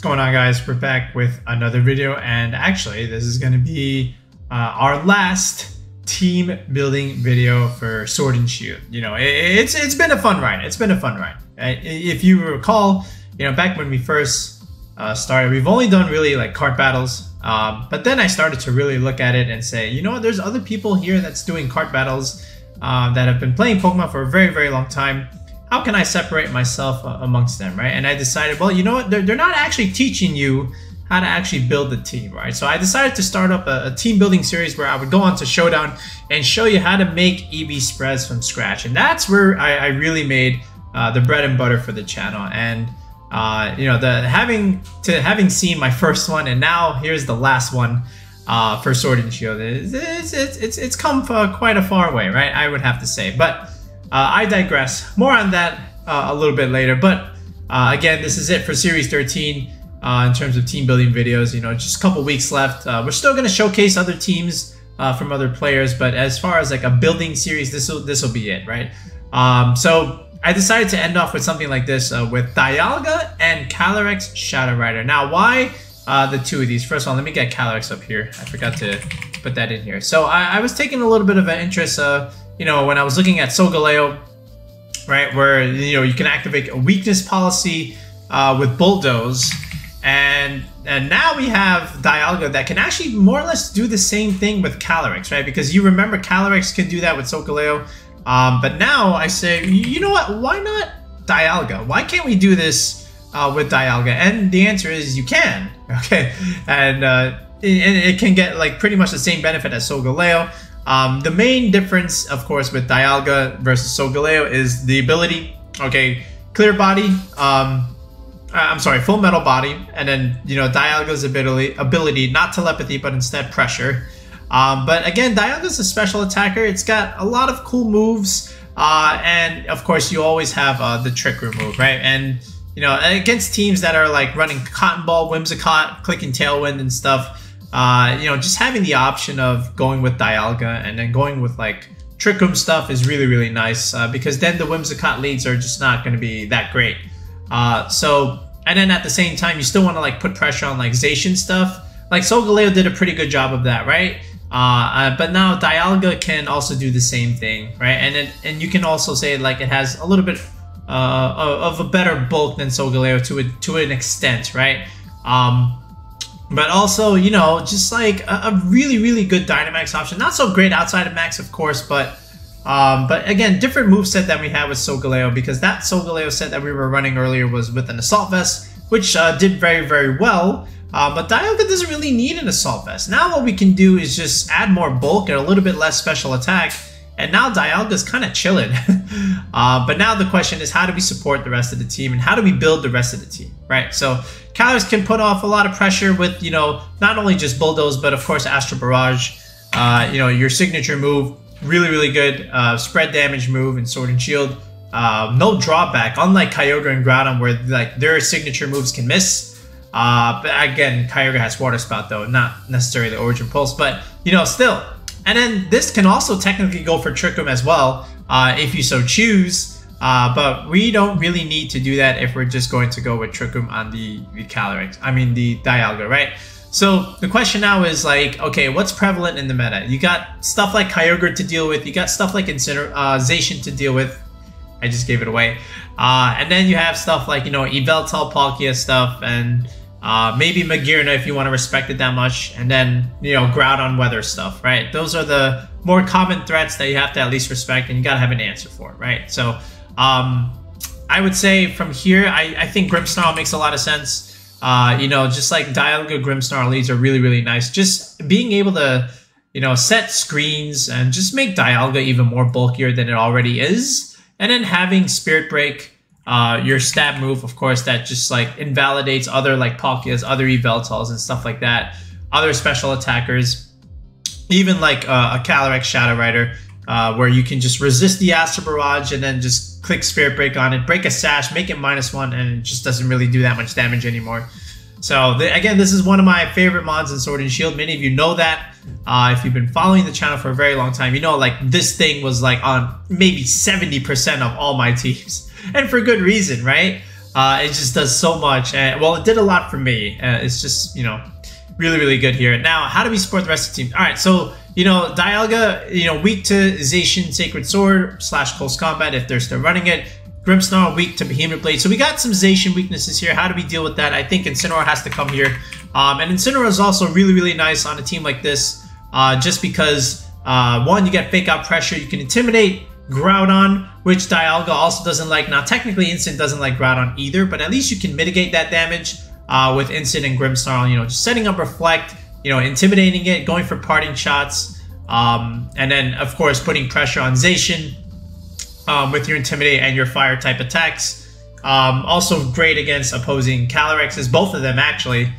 What's going on, guys? We're back with another video, and actually this is going to be our last team building video for Sword and Shield. You know, it's been a fun ride. It's been a fun ride. If you recall, you know, back when we first started, we've only done really like card battles, but then I started to really look at it and say, you know what, there's other people here that's doing card battles that have been playing Pokemon for a very long time. How can I separate myself amongst them, right? And I decided, well, you know what, they're not actually teaching you how to actually build the team, right? So I decided to start up a team building series where I would go on to Showdown and show you how to make EV spreads from scratch. And that's where I really made the bread and butter for the channel. And you know, having seen my first one, and now here's the last one for Sword and Shield, it's come quite a far way, right? I would have to say, but I digress. More on that a little bit later. But again, this is it for Series 13 in terms of team building videos. You know, just a couple weeks left. We're still going to showcase other teams from other players, but as far as like a building series, this will be it, right? So I decided to end off with something like this with Dialga and Calyrex Shadow Rider. Now, why the two of these? First of all, let me get Calyrex up here. I forgot to put that in here. So I was taking a little bit of an interest, you know, when I was looking at Solgaleo, right, where, you know, you can activate a weakness policy with Bulldoze, and now we have Dialga that can actually more or less do the same thing with Calyrex, right? Because you remember Calyrex can do that with Solgaleo, but now I say, you know what? Why not Dialga? Why can't we do this with Dialga? And the answer is you can, okay, and it can get like pretty much the same benefit as Solgaleo. The main difference, of course, with Dialga versus Solgaleo is the ability. Okay, clear body. I'm sorry, full metal body, and then, you know, Dialga's ability not telepathy, but instead pressure. But again, Dialga's a special attacker. It's got a lot of cool moves, and of course, you always have the trick room move, right? And you know, against teams that are like running Cotton Ball, Whimsicott, clicking Tailwind and stuff. You know, just having the option of going with Dialga and then going with like Trick Room stuff is really nice, because then the Whimsicott leads are just not going to be that great. So, and then at the same time, you still want to like put pressure on like Zacian stuff. Like Solgaleo did a pretty good job of that, right? But now Dialga can also do the same thing, right? And you can also say like it has a little bit of a better bulk than Solgaleo to an extent, right? But also, you know, just like a really good Dynamax option. Not so great outside of Max, of course, but again, different moveset than we had with Solgaleo, because that Solgaleo set that we were running earlier was with an Assault Vest, which did very well. But Dialga doesn't really need an Assault Vest. Now what we can do is just add more bulk and a little bit less special attack, and now Dialga's kind of chilling. But now the question is, how do we support the rest of the team, and how do we build the rest of the team, right? So Calyrex can put off a lot of pressure with, you know, not only just Bulldoze, but of course Astral Barrage. You know, your signature move, really good spread damage move in Sword and Shield. No drawback, unlike Kyogre and Groudon, where like their signature moves can miss. But again, Kyogre has Water Spout though, not necessarily the Origin Pulse, but you know, still. And then this can also technically go for Trick Room as well, if you so choose. But we don't really need to do that if we're just going to go with Trick Room on the Calyrex. I mean the Dialga, right? So the question now is like, okay, what's prevalent in the meta? You got stuff like Kyogre to deal with. You got stuff like Zacian to deal with. I just gave it away. And then you have stuff like, you know, Yveltal, Palkia stuff, and maybe Magearna if you want to respect it that much, and then, you know, Groudon weather stuff, right? Those are the more common threats that you have to at least respect, and you gotta have an answer for it, right? So I would say from here, I think Grimmsnarl makes a lot of sense. You know, just like Dialga, Grimmsnarl leads are really nice. Just being able to, you know, set screens and just make Dialga even more bulkier than it already is, and then having Spirit Break, your stab move, of course, that just like invalidates other like Palkias, other Yveltals and stuff like that, other special attackers, even like a Calyrex Shadow Rider, where you can just resist the Astral Barrage and then just click Spirit Break on it, break a Sash, make it -1, and it just doesn't really do that much damage anymore. So again, this is one of my favorite mods in Sword and Shield. Many of you know that. If you've been following the channel for a very long time, you know like this thing was like on maybe 70% of all my teams. And for good reason, right? It just does so much. And well, it did a lot for me. It's just, you know, really, really good here. Now, how do we support the rest of the team? All right, so, you know, Dialga, you know, weak to Zacian Sacred Sword / Close Combat if they're still running it. Grimmsnarl weak to Behemoth Blade. So we got some Zacian weaknesses here. How do we deal with that? I think Incineroar has to come here. And Incineroar is also really, really nice on a team like this, just because, one, you get Fake Out Pressure. You can Intimidate, Groudon, which Dialga also doesn't like. Now, technically, Instant doesn't like Groudon either, but at least you can mitigate that damage with Instant and Grimmsnarl. You know, just setting up Reflect, you know, intimidating it, going for parting shots, and then, of course, putting pressure on Zacian with your Intimidate and your Fire-type attacks. Also great against opposing Calyrexes, both of them, actually.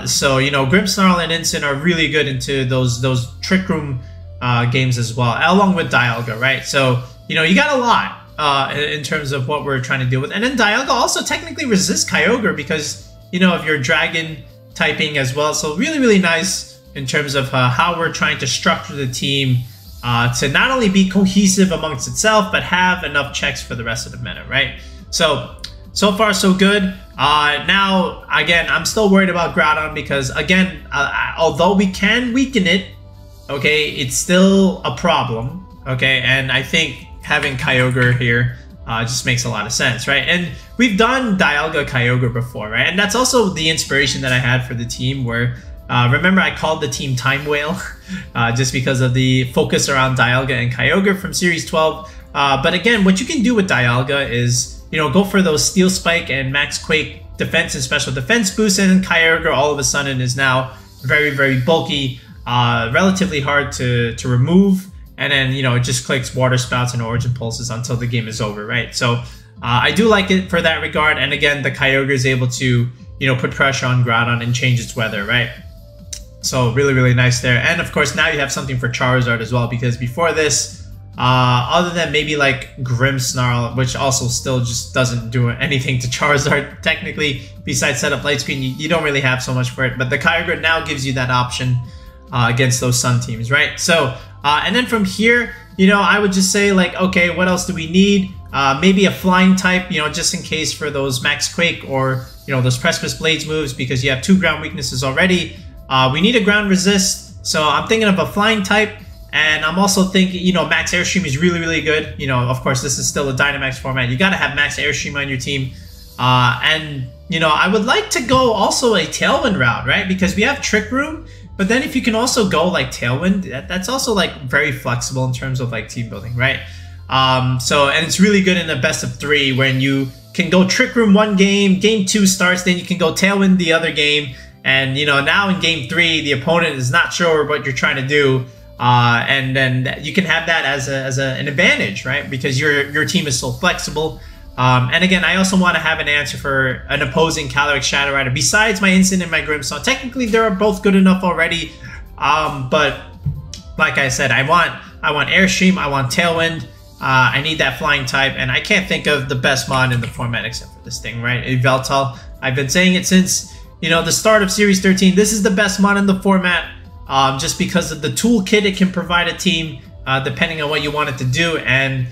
So, you know, Grimmsnarl and Instant are really good into those Trick Room games as well, along with Dialga, right? So, you know, you got a lot in terms of what we're trying to deal with. And then Dialga also technically resists Kyogre because, you know, of your Dragon typing as well. So really, really nice in terms of how we're trying to structure the team to not only be cohesive amongst itself, but have enough checks for the rest of the meta, right? So far, so good. Now, again, I'm still worried about Groudon because, again, although we can weaken it, okay, it's still a problem, okay? And I think having Kyogre here just makes a lot of sense, right? And we've done Dialga Kyogre before, right? And that's also the inspiration that I had for the team where, remember I called the team Time Whale just because of the focus around Dialga and Kyogre from Series 12. But again, what you can do with Dialga is, you know, go for those Steel Spike and Max Quake defense and special defense boosts, and Kyogre all of a sudden is now very, very bulky, relatively hard to remove, and then, you know, it just clicks Water Spouts and Origin Pulses until the game is over, right? So I do like it for that regard, and again, the Kyogre is able to, you know, put pressure on Groudon and change its weather, right? So really, really nice there. And of course, now you have something for Charizard as well, because before this, other than maybe like Grimmsnarl, which also still just doesn't do anything to Charizard technically, besides set up light screen, you don't really have so much for it. But the Kyogre now gives you that option against those Sun teams, right? So, and then from here, you know, I would just say like, okay, what else do we need? Maybe a flying type, you know, just in case for those Max Quake or, you know, those Precipice Blades moves, because you have 2 ground weaknesses already. We need a ground resist, so I'm thinking of a flying type. And I'm also thinking, you know, Max Airstream is really, really good. You know, of course, this is still a Dynamax format. You got to have Max Airstream on your team. And, you know, I would like to go also a Tailwind route, right? Because we have Trick Room. But then if you can also go like Tailwind, that's also like very flexible in terms of like team building, right? So, and it's really good in the best of 3 when you can go Trick Room 1 game, game 2 starts, then you can go Tailwind the other game. And, you know, now in game 3, the opponent is not sure what you're trying to do. And then you can have that as an advantage, right? Because your team is so flexible. And again, I also want to have an answer for an opposing Calyrex Shadow Rider besides my Instant and my Grimmsnarl. Technically, they're both good enough already. But like I said, I want Airstream, I want Tailwind. I need that flying type, and I can't think of the best mod in the format except for this thing, right? Yveltal. I've been saying it since, you know, the start of Series 13. This is the best mod in the format. Just because of the toolkit it can provide a team, depending on what you want it to do, and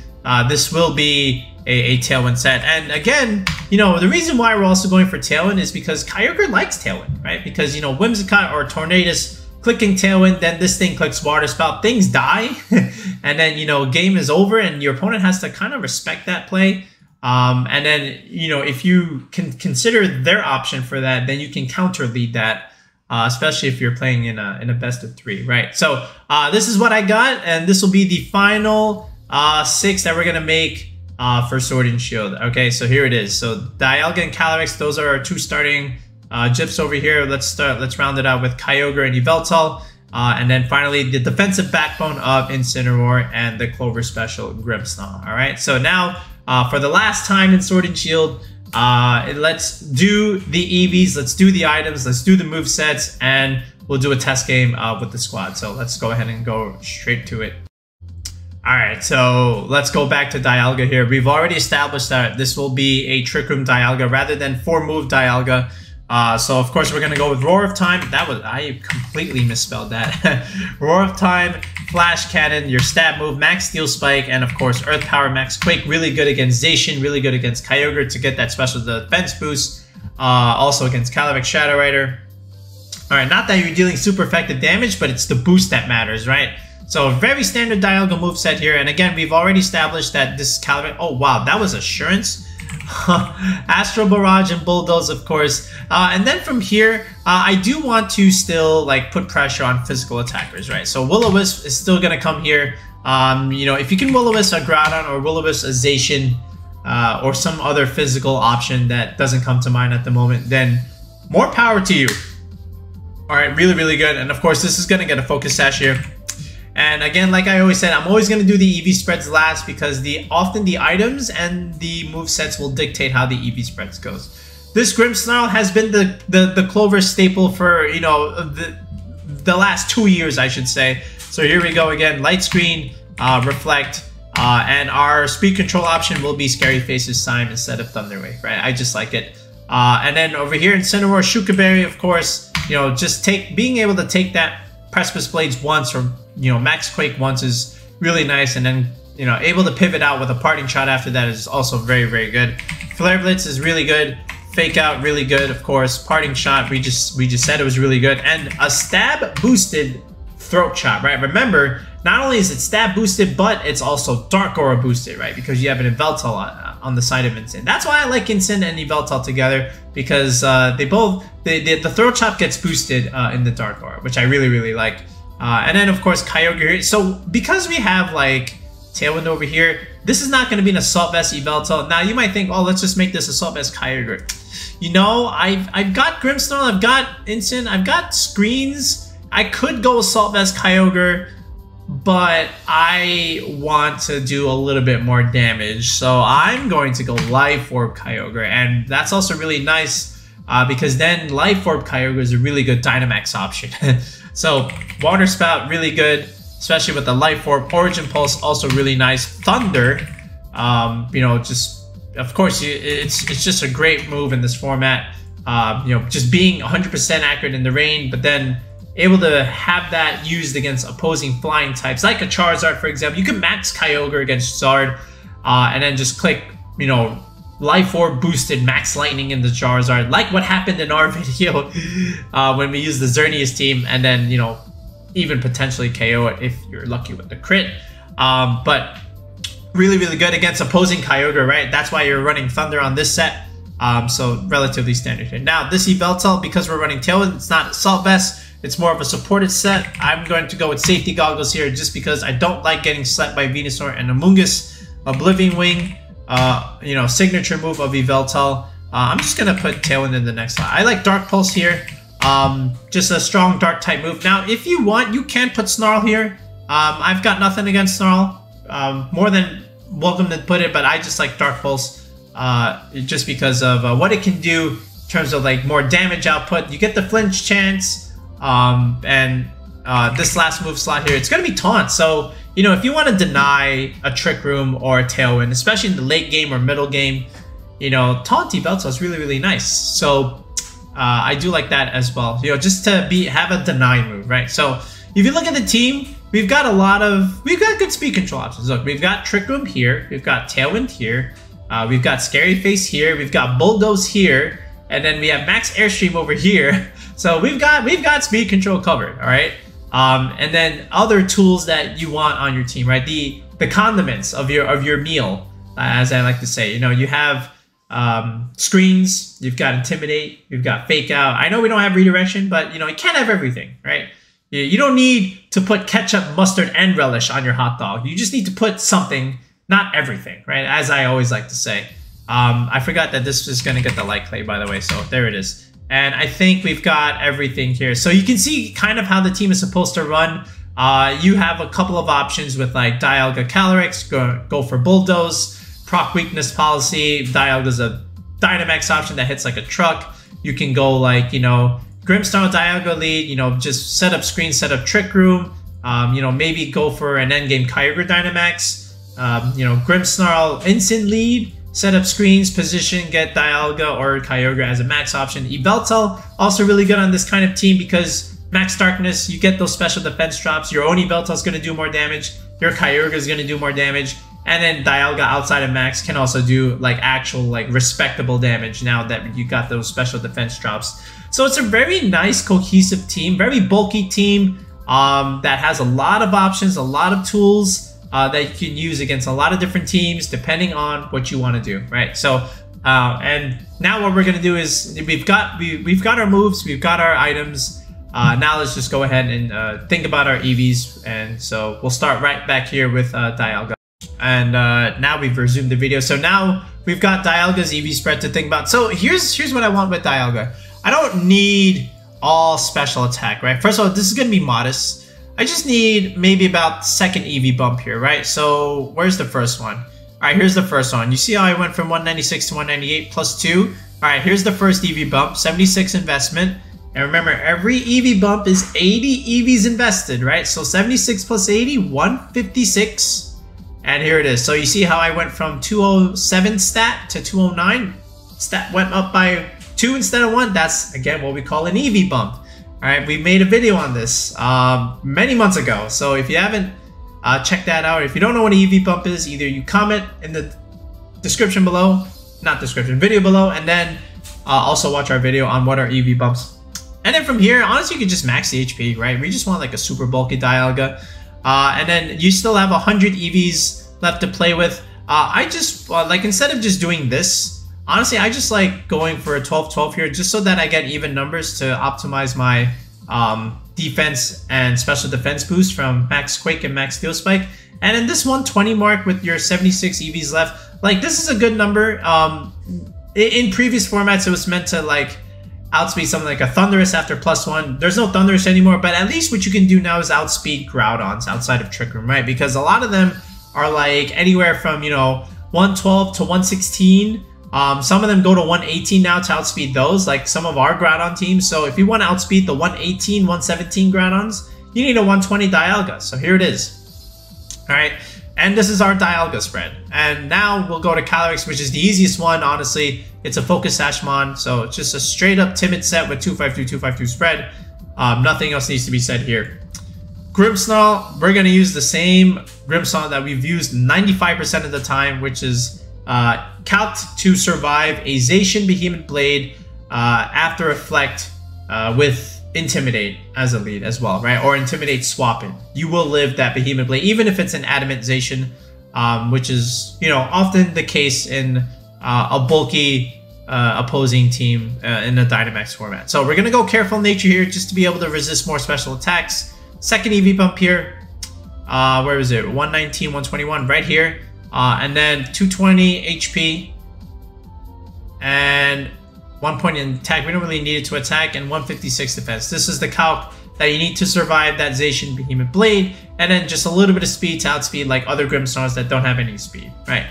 this will be a Tailwind set. And again, you know, the reason why we're also going for Tailwind is because Kyogre likes Tailwind, right? Because, you know, Whimsicott or Tornadus clicking Tailwind, then this thing clicks Water Spout, things die, and then, you know, game is over, and your opponent has to kind of respect that play. And then, you know, if you can consider their option for that, then you can counter lead that. Especially if you're playing in a best of 3, right? So this is what I got, and this will be the final 6 that we're gonna make for Sword and Shield. Okay, so here it is. So Dialga and Calyrex, those are our 2 starting GIFs over here. Let's round it out with Kyogre and Yveltal, and then finally the defensive backbone of Incineroar and the Clover Special Grimmsnarl. All right, so now for the last time in Sword and Shield. Let's do the EVs, let's do the items, let's do the movesets, and we'll do a test game with the squad. So let's go ahead and go straight to it. Alright, so let's go back to Dialga here. We've already established that this will be a Trick Room Dialga rather than 4-move Dialga. So of course we're gonna go with Roar of Time. I completely misspelled that. Roar of Time, Flash Cannon, your stab move, Max Steel Spike, and of course Earth Power, Max Quake. Really good against Zacian, really good against Kyogre to get that special defense boost. Also against Calyrex Shadow Rider. Alright, not that you're dealing super effective damage, but it's the boost that matters, right? So very standard Dialga moveset here, and again, we've already established that this Calyrex... Oh wow, that was Assurance. Astral Barrage and Bulldoze, of course. And then from here, I do want to still like put pressure on physical attackers, right? So Will-O-Wisp is still gonna come here. You know, if you can Will-O-Wisp a Groudon or Will-O-Wisp a Zacian, or some other physical option that doesn't come to mind at the moment, then more power to you. Alright, really, really good. And of course, this is gonna get a Focus Sash here. And again, like I always said, I'm always going to do the EV spreads last because often the items and the movesets will dictate how the EV spreads goes. This Grimmsnarl has been the Clover staple for, you know, the last 2 years, I should say. So here we go again, Light Screen, Reflect, and our speed control option will be Scary Face's Time instead of Thunder Wave, right? I just like it. And then over here, Incineroar, Shuka Berry, of course, you know, just being able to take that Precipice Blades once or, you know, Max Quake once is really nice, and then, you know, able to pivot out with a Parting Shot after that is also very, very good. Flare Blitz is really good. Fake Out, really good, of course. Parting Shot, we just said it was really good. And a stab boosted Throat Chop, right? Remember, not only is it stab boosted, but it's also Dark Aura boosted, right? Because you have an Yveltal on the side of Incin. That's why I like Incin and Yveltal together, because the Throat Chop gets boosted in the Dark Aura, which I really, really like. And then of course Kyogre here. So because we have like Tailwind over here, this is not going to be an Assault Vest Yveltal. Now you might think, oh, let's just make this Assault Vest Kyogre. You know, I've got Grimmsnarl, I've got Incin, I've got Screens. I could go Assault Vest Kyogre, but I want to do a little bit more damage, so I'm going to go Life Orb Kyogre, and that's also really nice because then Life Orb Kyogre is a really good Dynamax option. So Water Spout, really good, especially with the Life Orb. Origin Pulse, also really nice. Thunder, you know, just of course it's just a great move in this format. You know, just being 100% accurate in the rain, but then able to have that used against opposing flying types, like a Charizard, for example. You can max Kyogre against Zard, and then just click, you know, Life Orb boosted Max Lightning in the Charizard, like what happened in our video when we used the Xerneas team, and then, you know, even potentially KO it if you're lucky with the crit. But really, really good against opposing Kyogre, right? That's why you're running Thunder on this set. So relatively standard here. Now, this Yveltal, because we're running Tailwind, it's not Assault Vest. It's more of a supported set. I'm going to go with Safety Goggles here just because I don't like getting slept by Venusaur and Amoonguss. Oblivion Wing, you know, signature move of Yveltal. I'm just going to put Tailwind in the next slot. I like Dark Pulse here. Just a strong Dark type move. Now, if you want, you can put Snarl here. I've got nothing against Snarl. More than welcome to put it, but I just like Dark Pulse just because of what it can do in terms of like more damage output. You get the flinch chance. And this last move slot here, it's going to be Taunt. So, you know, if you want to deny a Trick Room or a Tailwind, especially in the late game or middle game, you know, Taunt Yveltal is really, really nice. So, I do like that as well. You know, just to have a deny move, right? So, if you look at the team, we've got good speed control options. Look, we've got Trick Room here, we've got Tailwind here, we've got Scary Face here, we've got Bulldoze here, and then we have Max Airstream over here. So we've got speed control covered, all right? And then other tools that you want on your team, right? The condiments of your meal, as I like to say. You know, you have Screens, you've got Intimidate, you've got Fake Out. I know we don't have Redirection, but you know, you can't have everything, right? You don't need to put ketchup, mustard, and relish on your hot dog. You just need to put something, not everything, right? As I always like to say. I forgot that this is going to get the light clay, by the way, so there it is. And I think we've got everything here. So you can see kind of how the team is supposed to run. You have a couple of options with like Dialga, Calyrex, go for Bulldoze, Proc Weakness Policy. Dialga's a Dynamax option that hits like a truck. You can go like, you know, Grimmsnarl, Dialga lead, you know, just set up Screen, set up Trick Room. You know, maybe go for an endgame Kyogre Dynamax. You know, Grimmsnarl Incin lead. set up screens, position, get Dialga or Kyogre as a max option. Yveltal, also really good on this kind of team because max darkness, you get those special defense drops. Your own Yveltal is going to do more damage. Your Kyogre is going to do more damage. And then Dialga outside of max can also do like actual like respectable damage now that you got those special defense drops. So it's a very nice cohesive team, very bulky team that has a lot of options, a lot of tools that you can use against a lot of different teams depending on what you want to do, right? So and now what we're going to do is we've got our moves, we've got our items. Now let's just go ahead and think about our EVs. And so we'll start right back here with Dialga. And now we've resumed the video. So now we've got Dialga's EV spread to think about. So here's what I want with Dialga. I don't need all special attack, right? First of all, this is going to be modest. I just need maybe about second EV bump here, right? So where's the first one? All right, here's the first one. You see how I went from 196 to 198 plus 2? All right, here's the first EV bump, 76 investment. And remember, every EV bump is 80 EVs invested, right? So 76 plus 80, 156. And here it is. So you see how I went from 207 stat to 209? Stat went up by 2 instead of 1. That's, again, what we call an EV bump. All right, we made a video on this many months ago. So if you haven't checked that out, if you don't know what an EV bump is, either you comment in the description below, video below, and then also watch our video on what are EV bumps. And then from here, honestly, you can just max the HP, right? We just want like a super bulky Dialga. And then you still have 100 EVs left to play with. I just, like, instead of just doing this, honestly, I just like going for a 12-12 here just so that I get even numbers to optimize my defense and special defense boost from max quake and max steelspike. And in this 120 mark with your 76 EVs left, like, this is a good number. In previous formats, it was meant to like outspeed something like a Thundurus after +1. There's no Thundurus anymore, but at least what you can do now is outspeed Groudons outside of Trick Room, right? Because a lot of them are like anywhere from, you know, 112 to 116. Some of them go to 118 now to outspeed those, like some of our Groudon teams. So if you want to outspeed the 118, 117 Groudons, you need a 120 Dialga. So here it is. All right. And this is our Dialga spread. And now we'll go to Calyrex, which is the easiest one, honestly. It's a Focus Sashmon, so it's just a straight up timid set with 252 spread. Nothing else needs to be said here. Grimmsnarl, we're going to use the same Grimmsnarl that we've used 95% of the time, which is calced to survive a Zacian Behemoth Blade after Reflect with Intimidate as a lead as well, right? Or Intimidate swap it. You will live that Behemoth Blade, even if it's an Adamant Zacian, which is, you know, often the case in a bulky opposing team in a Dynamax format. So we're going to go Careful Nature here just to be able to resist more special attacks. Second EV bump here. Where is it? 119, 121 right here. And then 220 HP. And 1 point in attack. We don't really need it to attack. And 156 defense. This is the calc that you need to survive that Zacian Behemoth Blade. And then just a little bit of speed to outspeed like other Grimmsnarls that don't have any speed. Right.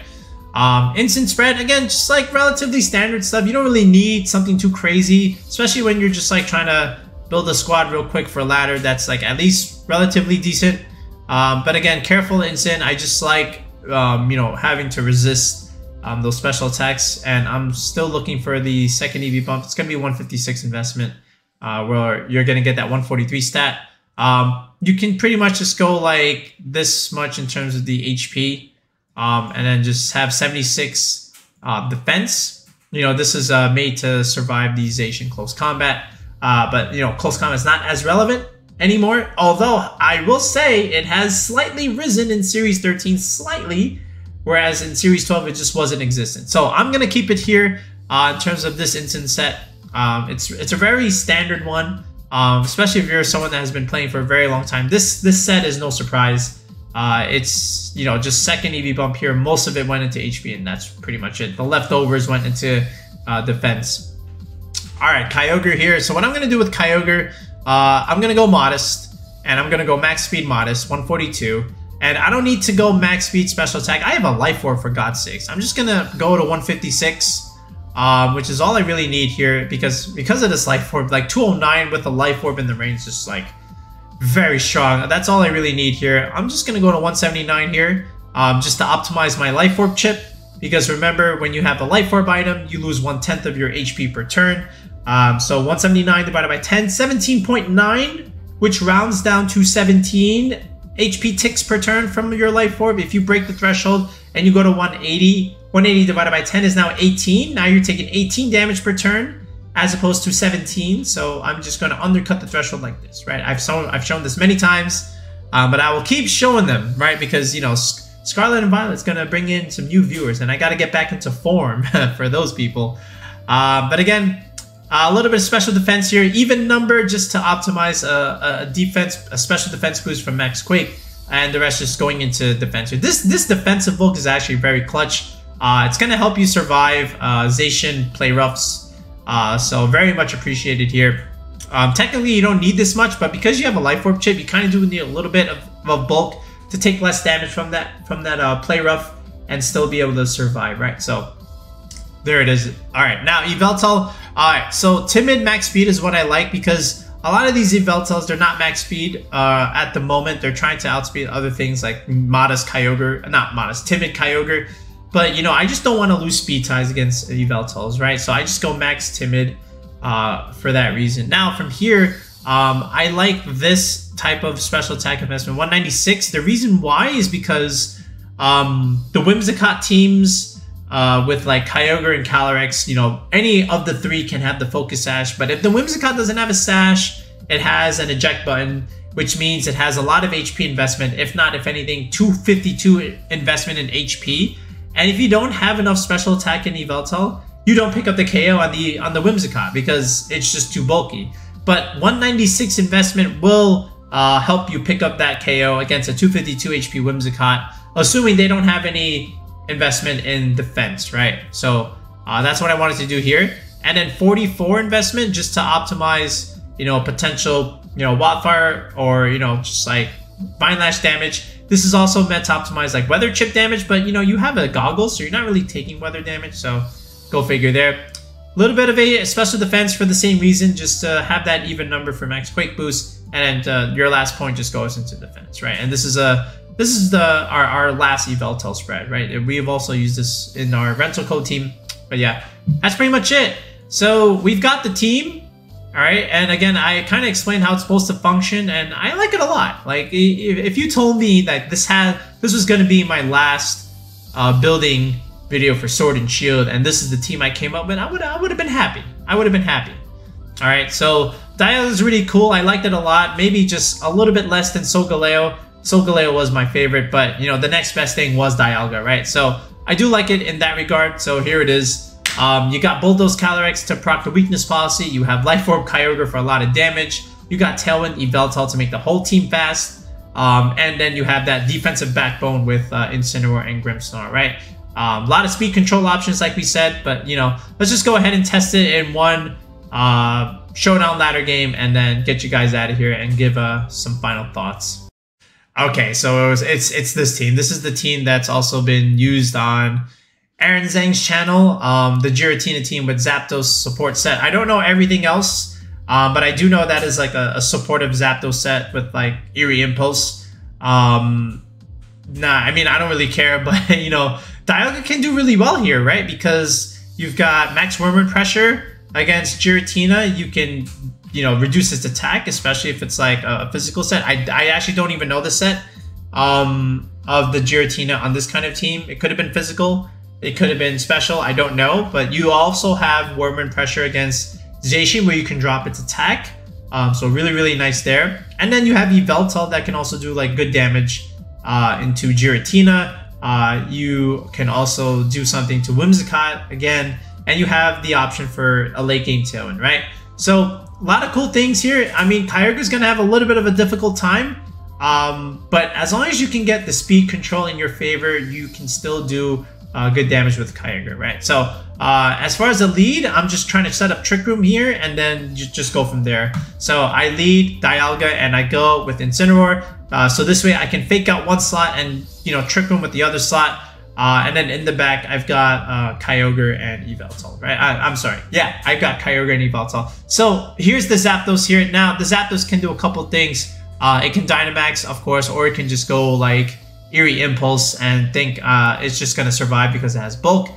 Instant spread, again, just like relatively standard stuff. You don't really need something too crazy, especially when you're just like trying to build a squad real quick for a ladder that's like at least relatively decent. But again, Careful Instant, I just like, you know, having to resist those special attacks. And I'm still looking for the second EV bump. It's going to be 156 investment, where you're going to get that 143 stat. You can pretty much just go like this much in terms of the HP. And then just have 76 defense. You know, this is made to survive the Zacian close combat. But, you know, close combat is not as relevant anymore. Although, I will say it has slightly risen in Series 13, slightly. Whereas in Series 12, it just wasn't existent. So I'm going to keep it here in terms of this instant set. It's a very standard one, especially if you're someone that has been playing for a very long time. This set is no surprise. It's, you know, just second EV bump here. Most of it went into HP, and that's pretty much it. The leftovers went into defense. All right, Kyogre here. So what I'm going to do with Kyogre, I'm going to go modest, and I'm going to go max speed modest, 142. And I don't need to go max speed special attack. I have a Life Orb, for God's sakes. I'm just going to go to 156, which is all I really need here because of this Life Orb. Like 209 with a Life Orb in the range is just like very strong. That's all I really need here. I'm just going to go to 179 here just to optimize my Life Orb chip because remember, when you have a Life Orb item, you lose 1/10 of your HP per turn. So 179 divided by 10, 17.9, which rounds down to 17 HP ticks per turn from your Life Orb. If you break the threshold and you go to 180, 180 divided by 10 is now 18. Now you're taking 18 damage per turn as opposed to 17. So I'm just going to undercut the threshold like this, right? I've shown this many times, but I will keep showing them, right? Because, you know, Scarlet and Violet's going to bring in some new viewers, and I got to get back into form for those people. But again, a little bit of special defense here, even number just to optimize a special defense boost from Max Quake, and the rest just going into defense here. This defensive book is actually very clutch. It's going to help you survive Zacian play roughs, so very much appreciated here. Technically, you don't need this much, but because you have a Life Orb chip, you kind of do need a little bit of bulk to take less damage from that play rough and still be able to survive, right? So there it is. All right, now Yveltal. All right, so timid max speed is what I like, because a lot of these Yveltals, they're not max speed at the moment. They're trying to outspeed other things like modest Kyogre, not modest, timid Kyogre. But, you know, I just don't want to lose speed ties against Yveltals, right? So I just go max timid for that reason. Now, from here, I like this type of special attack investment, 196. The reason why is because the Whimsicott teams with like Kyogre and Calyrex, you know, any of the three can have the Focus Sash. But if the Whimsicott doesn't have a Sash, it has an eject button, which means it has a lot of HP investment. If not, if anything, 252 investment in HP. And if you don't have enough special attack in Yveltal, you don't pick up the KO on the Whimsicott because it's just too bulky. But 196 investment will help you pick up that KO against a 252 HP Whimsicott, assuming they don't have any investment in defense, right? So that's what I wanted to do here. And then 44 investment just to optimize, you know, potential, you know, Wildfire or, you know, just like Vine Lash damage. This is also meant to optimize like weather chip damage, but you know, you have a goggle, so you're not really taking weather damage, so go figure there. A little bit of a special defense for the same reason, just to have that even number for max quake boost, and your last point just goes into defense, right? And this is our last Yveltal spread, right? We've also used this in our rental code team, but yeah, that's pretty much it. So we've got the team. All right, and again, I kind of explained how it's supposed to function, and I like it a lot. Like, if you told me that this was going to be my last building video for Sword and Shield, and this is the team I came up with, I would have been happy. I would have been happy. All right, so Dialga is really cool. I liked it a lot. Maybe just a little bit less than Solgaleo. Solgaleo was my favorite, but you know, the next best thing was Dialga, right? So I do like it in that regard. So here it is. You got Bulldoze Calyrex to proc the weakness policy. You have Life Orb Kyogre for a lot of damage. You got Tailwind Yveltal to make the whole team fast. And then you have that defensive backbone with Incineroar and Grimmsnarl, right? A lot of speed control options, like we said, but you know, let's just go ahead and test it in one showdown ladder game, and then get you guys out of here and give some final thoughts. Okay, so it's this team. This is the team that's also been used on Aaron Zhang's channel, the Giratina team with Zapdos support set. I don't know everything else, but I do know that is like a supportive Zapdos set with like Eerie Impulse. Nah, I mean, I don't really care, but you know, Dialga can do really well here, right? Because you've got max Wormwood pressure against Giratina. You can, you know, reduce its attack, especially if it's like a physical set. I actually don't even know the set of the Giratina on this kind of team. It could have been physical. It could have been special, I don't know, but you also have Wormwood pressure against Zacian where you can drop its attack. So really, really nice there. And then you have Yveltal that can also do like good damage into Giratina. You can also do something to Whimsicott again, and you have the option for a late game Tailwind, right? So a lot of cool things here. I mean, Kyogre's gonna have a little bit of a difficult time, but as long as you can get the speed control in your favor, you can still do good damage with Kyogre, right? So as far as the lead, I'm just trying to set up Trick Room here and then just go from there. So I lead Dialga and I go with Incineroar. So this way I can fake out one slot and, you know, Trick Room with the other slot. And then in the back, I've got Kyogre and Yveltal, right? I'm sorry. Yeah, I've got Kyogre and Yveltal. So here's the Zapdos here. Now, the Zapdos can do a couple things. It can Dynamax, of course, or it can just go like Eerie Impulse and think it's just going to survive because it has bulk.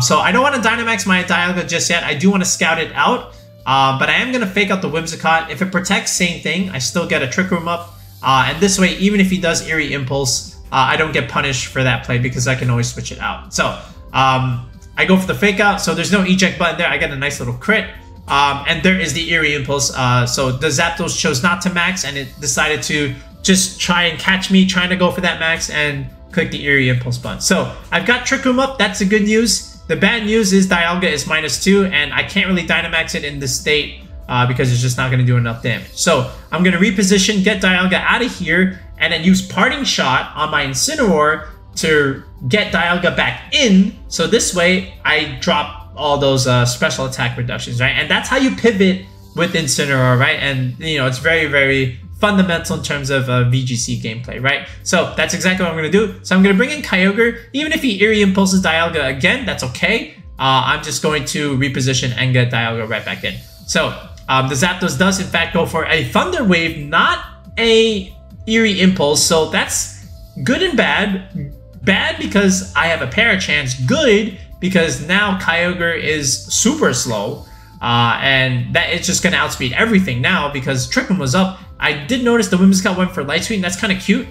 So I don't want to Dynamax my Dialga just yet. I do want to scout it out, but I am going to fake out the Whimsicott. If it protects, same thing. I still get a Trick Room up. And this way, even if he does Eerie Impulse, I don't get punished for that play because I can always switch it out. So I go for the fake out. So there's no eject button there. I get a nice little crit. And there is the Eerie Impulse. So the Zapdos chose not to max and it decided to just try and catch me trying to go for that max and click the Eerie Impulse button. So I've got Trick Room up. That's the good news. The bad news is Dialga is -2 and I can't really Dynamax it in this state because it's just not going to do enough damage. So I'm going to reposition, get Dialga out of here, and then use Parting Shot on my Incineroar to get Dialga back in. So this way I drop all those special attack reductions, right? And that's how you pivot with Incineroar, right? And you know, it's very, very fundamental in terms of VGC gameplay, right? So that's exactly what I'm going to do. So I'm going to bring in Kyogre. Even if he Eerie Impulses Dialga again, that's okay. I'm just going to reposition and get Dialga right back in. So the Zapdos does in fact go for a Thunder Wave, not a Eerie Impulse. So that's good and bad. Bad because I have a Parachance. Good because now Kyogre is super slow. And that it's just going to outspeed everything now because Trick Room was up. I did notice the Whimsicott went for Light Screen. That's kind of cute.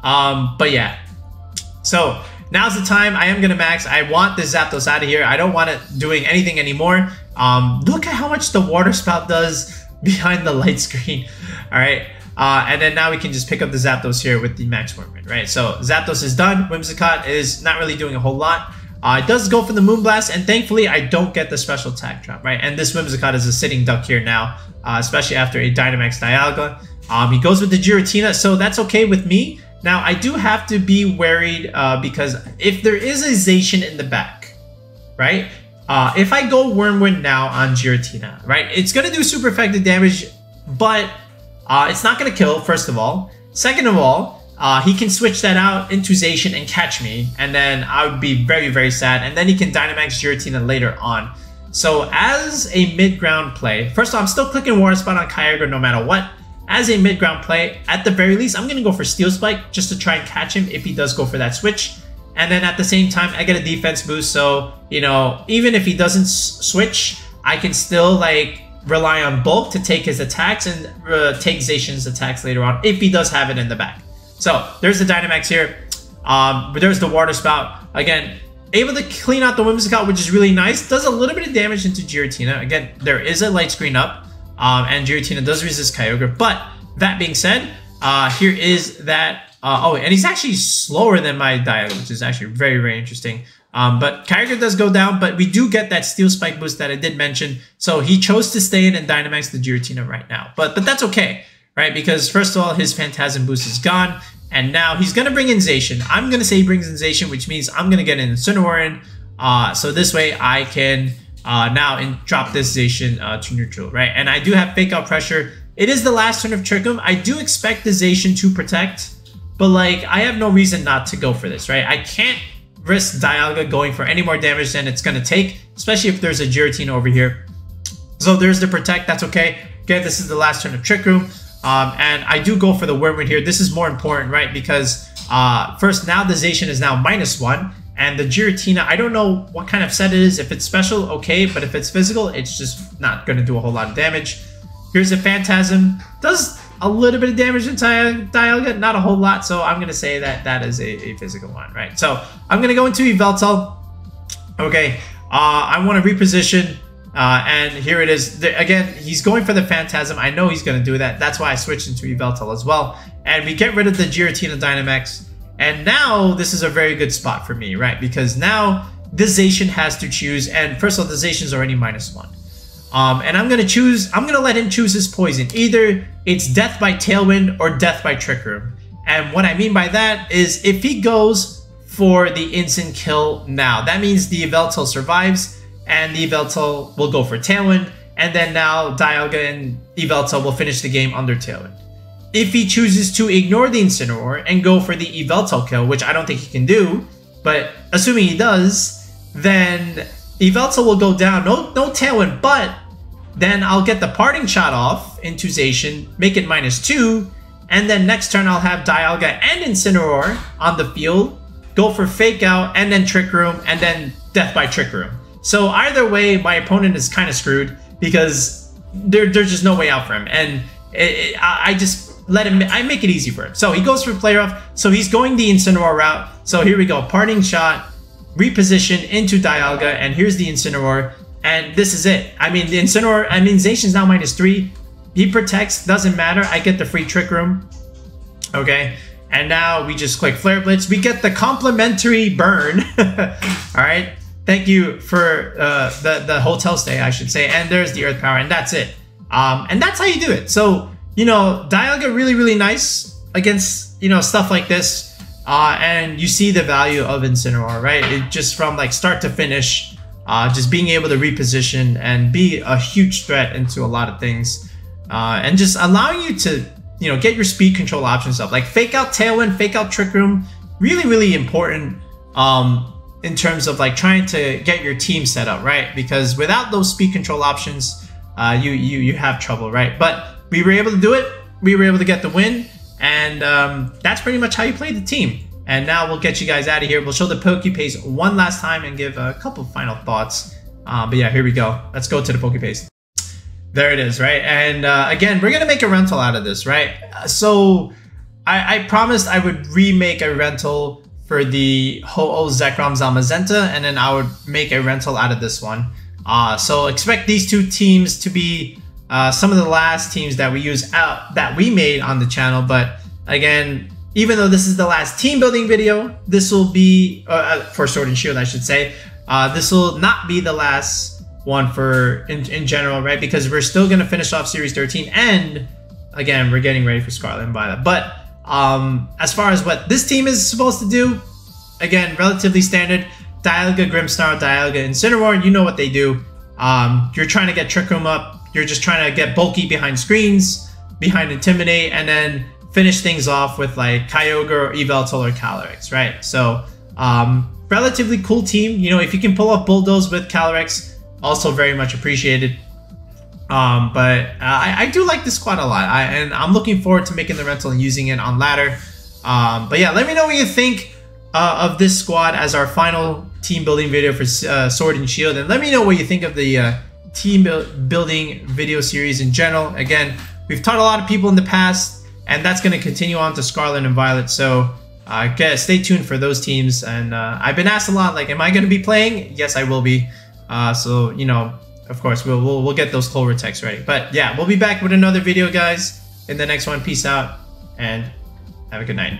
But yeah. So now's the time. I am going to max. I want this Zapdos out of here. I don't want it doing anything anymore. Look at how much the Water Spout does behind the Light Screen. All right. And then now we can just pick up the Zapdos here with the Max Wormwood, right? So Zapdos is done. Whimsicott is not really doing a whole lot. It does go for the Moonblast, and thankfully I don't get the special attack drop, right? And this Whimsicott is a sitting duck here now, especially after a Dynamax Dialga. He goes with the Giratina, so that's okay with me. Now, I do have to be worried because if there is a Zacian in the back, right? If I go Wormwood now on Giratina, right? It's going to do super effective damage, but it's not going to kill, first of all. Second of all, he can switch that out into Zacian and catch me, and then I would be very, very sad. And then he can Dynamax Giratina later on. So as a mid-ground play, first of all, I'm still clicking Water Spout on Kyogre no matter what. As a mid-ground play, at the very least, I'm going to go for Steel Spike just to try and catch him if he does go for that switch. And then at the same time, I get a defense boost. So, you know, even if he doesn't switch, I can still like rely on Bulk to take his attacks and take Zacian's attacks later on if he does have it in the back. So there's the Dynamax here. But there's the Water Spout. Again, able to clean out the Whimsicott, which is really nice. Does a little bit of damage into Giratina. Again, there is a Light Screen up. And Giratina does resist Kyogre. But that being said, here is that. Oh, and he's actually slower than my Dialga, which is actually very, very interesting. But Kyogre does go down, but we do get that Steel Spike boost that I did mention. So he chose to stay in and Dynamax the Giratina right now. But that's okay, right? Because first of all, his Phantasm boost is gone. And now he's going to bring in Zacian. I'm going to say he brings in Zacian, which means I'm going to get an Incineroar in. So this way I can now drop this Zacian to neutral, right? And I do have Fake Out Pressure. It is the last turn of Trick Room. I do expect the Zacian to protect, but like I have no reason not to go for this, right? I can't risk Dialga going for any more damage than it's going to take, especially if there's a Giratina over here. So there's the protect. That's okay. Again, this is the last turn of Trick Room. And I do go for the Wormwood here. This is more important, right? Because first, now the Zacian is now -1. And the Giratina, I don't know what kind of set it is. If it's special, okay. But if it's physical, it's just not going to do a whole lot of damage. Here's a Phantasm. Does a little bit of damage into Dialga, not a whole lot. So I'm going to say that that is a physical one, right? So I'm going to go into Yveltal. Okay. I want to reposition. And here it is. Again, he's going for the Phantasm. I know he's going to do that. That's why I switched into Yveltal as well. And we get rid of the Giratina Dynamax. And now this is a very good spot for me, right? Because now the Zacian has to choose. And first of all, the Zacian's already -1. And I'm going to let him choose his poison. Either it's Death by Tailwind or Death by Trick Room. And what I mean by that is if he goes for the instant kill now, that means the Yveltal survives. And the Yveltal will go for Tailwind, and then now Dialga and Yveltal will finish the game under Tailwind. If he chooses to ignore the Incineroar and go for the Yveltal kill, which I don't think he can do, but assuming he does, then Yveltal will go down, no Tailwind, but then I'll get the Parting Shot off into Zacian, make it -2, and then next turn I'll have Dialga and Incineroar on the field, go for Fake Out, and then Trick Room, and then Death by Trick Room. So either way, my opponent is kind of screwed because there's just no way out for him, and I just let him. I make it easy for him. So he goes for Play Rough. So he's going the Incineroar route. So here we go, Parting Shot, reposition into Dialga, and here's the Incineroar, and this is it. I mean, the Incineroar. I mean, Zacian's now -3. He protects. Doesn't matter. I get the free Trick Room. Okay. And now we just click Flare Blitz. We get the complimentary burn. All right. Thank you for the hotel stay, I should say. And there's the Earth Power, and that's it. And that's how you do it. So, you know, Dialga really, really nice against, you know, stuff like this. And you see the value of Incineroar, right? It just from like start to finish, just being able to reposition and be a huge threat into a lot of things. And just allowing you to, you know, get your speed control options up, like Fake Out Tailwind, Fake Out Trick Room, really, really important in terms of like trying to get your team set up, right? Because without those speed control options, you have trouble, right? But we were able to do it. We were able to get the win, and that's pretty much how you play the team. And now we'll get you guys out of here. We'll show the Pokepaste one last time and give a couple final thoughts. But yeah, here we go. Let's go to the Pokepaste. There it is, right? And again, we're gonna make a rental out of this, right? So I promised I would remake a rental for the Ho-Oh Zekrom Zamazenta, and then I would make a rental out of this one. So expect these two teams to be some of the last teams that we use out that we made on the channel. But again, even though this is the last team building video, this will be for Sword and Shield, I should say. This will not be the last one for in general, right? Because we're still gonna finish off Series 13, and again, we're getting ready for Scarlet and Violet. But as far as what this team is supposed to do, again, relatively standard. Dialga, Grimmsnarl, Dialga, Incineroar, you know what they do. You're trying to get Trick Room up. You're just trying to get bulky behind screens, behind Intimidate, and then finish things off with like Kyogre, or Yveltal, or Calyrex, right? So relatively cool team. You know, if you can pull off Bulldoze with Calyrex, also very much appreciated. But I do like this squad a lot, and I'm looking forward to making the rental and using it on ladder. But yeah, let me know what you think of this squad as our final team building video for Sword and Shield, and let me know what you think of the team building video series in general. Again, we've taught a lot of people in the past, and that's going to continue on to Scarlet and Violet. So stay tuned for those teams. And I've been asked a lot, like, am I going to be playing? Yes, I will be. So, you know, of course, we'll get those Clover techs ready. But yeah, we'll be back with another video, guys, in the next one. Peace out, and have a good night.